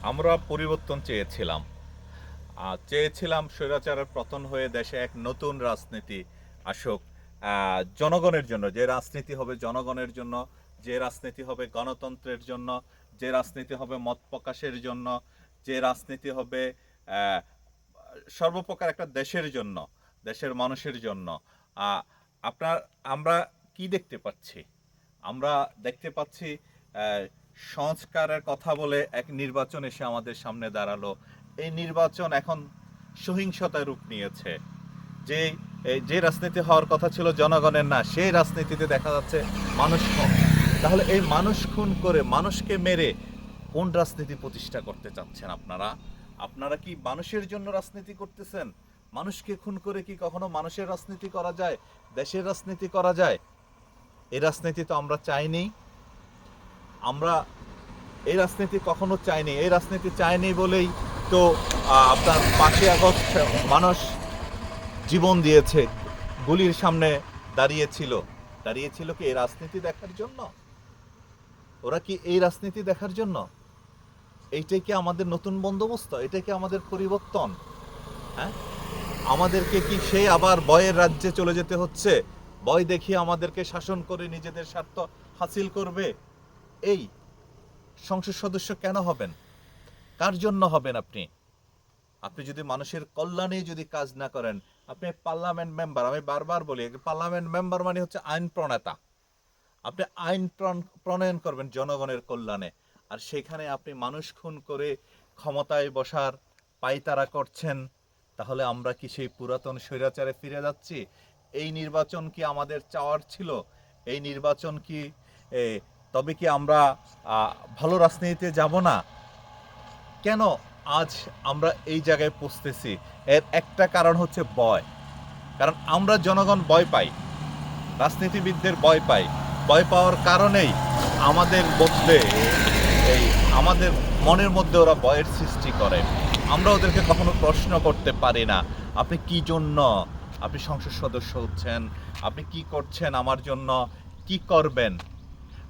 আমরা পরিবর্তন চেয়েছিলাম। চেয়েছিলাম স্বৈরাচারের পতন হয়ে দেশে এক নতুন রাজনীতি আসুক, জনগণের জন্য, যে রাজনীতি হবে জনগণের জন্য, যে রাজনীতি হবে গণতন্ত্রের জন্য, যে রাজনীতি হবে মত প্রকাশের জন্য, যে রাজনীতি হবে আহ, সর্বপ্রকার একটা দেশের জন্য, দেশের মানুষের জন্য। আহ, আপনার আমরা কি দেখতে পাচ্ছি? আমরা দেখতে পাচ্ছি আহ, সংস্কারের কথা বলে এক নির্বাচন এসে আমাদের সামনে দাঁড়ালো। এই নির্বাচন এখন সহিংসতার রূপ নিয়েছে। যে যে রাজনীতি হওয়ার কথা ছিল জনগণের, না সেই রাজনীতিতে দেখা যাচ্ছে মানুষ খুন। তাহলে এই মানুষ খুন করে, মানুষকে মেরে কোন রাজনীতি প্রতিষ্ঠা করতে চাচ্ছেন আপনারা? আপনারা কি মানুষের জন্য রাজনীতি করতেছেন? মানুষকে খুন করে কি কখনো মানুষের রাজনীতি করা যায়? দেশের রাজনীতি করা যায়? এই রাজনীতি তো আমরা চাইনি। আমরা এই রাজনীতি কখনো চাইনি। এই রাজনীতি চাইনি বলেই তো আপনার 5ই আগস্ট মানুষ জীবন দিয়েছে, গুলির সামনে দাঁড়িয়েছিল। দাঁড়িয়েছিল কি এই রাজনীতি দেখার জন্য? ওরা কি এই রাজনীতি দেখার জন্য? এইটাই কি আমাদের নতুন বন্দোবস্ত? এটাই কি আমাদের পরিবর্তন? হ্যাঁ, আমাদেরকে কি সেই আবার ভয়ের রাজ্যে চলে যেতে হচ্ছে? ভয় দেখিয়ে আমাদেরকে শাসন করে নিজেদের স্বার্থ হাসিল করবে? এই সংসদ সদস্য কেন হবেন? কার জন্য হবেন আপনি? আপনি যদি মানুষের কল্যাণে যদি কাজ না করেন, আপনি পার্লামেন্ট মেম্বার, আমি বারবার বলি পার্লামেন্ট মেম্বার মানে হচ্ছে আইন প্রণেতা। আপনি আইন প্রণয়ন করবেন জনগণের কল্যাণে, আর সেখানে আপনি মানুষ খুন করে ক্ষমতায় বসার পায়তারা করছেন। তাহলে আমরা কি সেই পুরাতন স্বৈরাচারে ফিরে যাচ্ছি? এই নির্বাচন কি আমাদের চাওয়ার ছিল? এই নির্বাচন কি তবে কি আমরা ভালো রাজনীতিতে যাব না? কেন আজ আমরা এই জায়গায় পৌঁছতেছি? এর একটা কারণ হচ্ছে ভয়। কারণ আমরা জনগণ ভয় পাই, রাজনীতিবিদদের ভয় পাই। ভয় পাওয়ার কারণেই আমাদের মধ্যে এই আমাদের মনের মধ্যে ওরা ভয়ের সৃষ্টি করে। আমরা ওদেরকে কখনো প্রশ্ন করতে পারি না, আপনি কি জন্য আপনি সংসদ সদস্য হচ্ছেন, আপনি কি করছেন আমার জন্য, কি করবেন?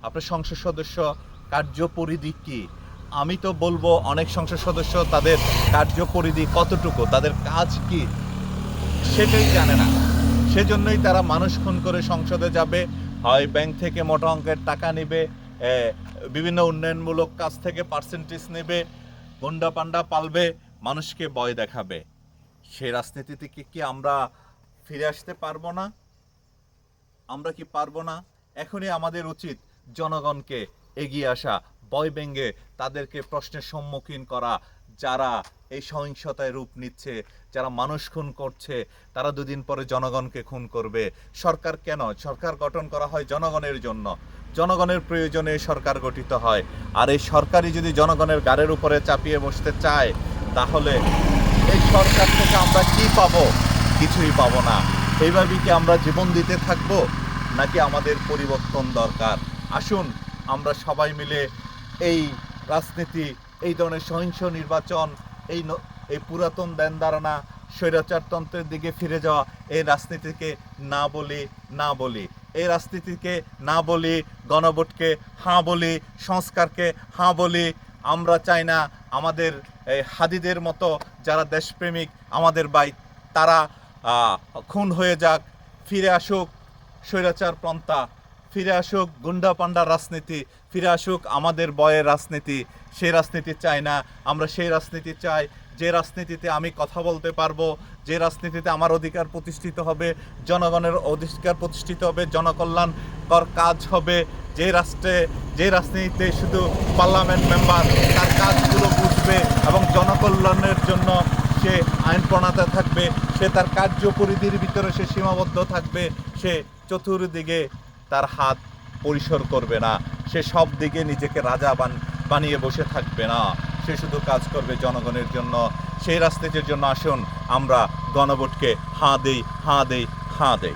আপনার সংসদ সদস্য কার্যপরিধি কি? আমি তো বলবো অনেক সংসদ সদস্য তাদের কার্যপরিধি কতটুকু, তাদের কাজ কি সেটাই জানে না। সেজন্যই তারা মানুষ খুন করে সংসদে যাবে, হয় ব্যাংক থেকে মোটা অঙ্কের টাকা নেবে, বিভিন্ন উন্নয়নমূলক কাজ থেকে পার্সেন্টেজ নেবে, গুন্ডা পান্ডা পালবে, মানুষকে ভয় দেখাবে। সেই রাজনীতি থেকে কি আমরা ফিরে আসতে পারবো না? আমরা কি পারবো না? এখনই আমাদের উচিত জনগণকে এগিয়ে আসা, ভয় ভেঙে তাদেরকে প্রশ্নের সম্মুখীন করা। যারা এই সহিংসতায় রূপ নিচ্ছে, যারা মানুষ খুন করছে, তারা দুদিন পরে জনগণকে খুন করবে। সরকার কেন? সরকার গঠন করা হয় জনগণের জন্য, জনগণের প্রয়োজনে সরকার গঠিত হয়। আর এই সরকারই যদি জনগণের গাড়ির উপরে চাপিয়ে বসতে চায়, তাহলে এই সরকার থেকে আমরা কি পাবো? কিছুই পাবো না। এইভাবেই কি আমরা জীবন দিতে থাকবো, নাকি আমাদের পরিবর্তন দরকার? আসুন আমরা সবাই মিলে এই রাজনীতি, এই ধরনের সহিংস নির্বাচন, এই এই পুরাতন ধ্যান ধারণা, স্বৈরাচারতন্ত্রের দিকে ফিরে যাওয়া, এই রাজনীতিকে না বলি, না বলি। এই রাজনীতিকে না বলি, গণভোটকে হাঁ বলি, সংস্কারকে হাঁ বলি। আমরা চাই না আমাদের এই হাদিদের মতো যারা দেশপ্রেমিক আমাদের ভাই, তারা খুন হয়ে যাক। ফিরে আসুক স্বৈরাচার পন্থা, ফিরে আসুক গুন্ডা পান্ডার রাজনীতি, ফিরে আসুক আমাদের বয়ের রাজনীতি। সেই রাজনীতি চাই না। আমরা সেই রাজনীতি চাই যে রাজনীতিতে আমি কথা বলতে পারবো, যে রাজনীতিতে আমার অধিকার প্রতিষ্ঠিত হবে, জনগণের অধিকার প্রতিষ্ঠিত হবে, জনকল্যাণকর কাজ হবে। যে রাজনীতিতে শুধু পার্লামেন্ট মেম্বার তার কাজগুলো বুঝবে এবং জনকল্যাণের জন্য সে আইন প্রণেতা থাকবে, সে তার কার্যপরিধির ভিতরে সে সীমাবদ্ধ থাকবে, সে চতুর্দিকে তার হাত পরিসর করবে না, সে সব দিকে নিজেকে রাজা বানিয়ে বসে থাকবে না, সে শুধু কাজ করবে জনগণের জন্য। সেই রাজনীতির জন্য আসুন আমরা গণভোটকে হাঁ দেই, হাঁ দেই, হাঁ দেই।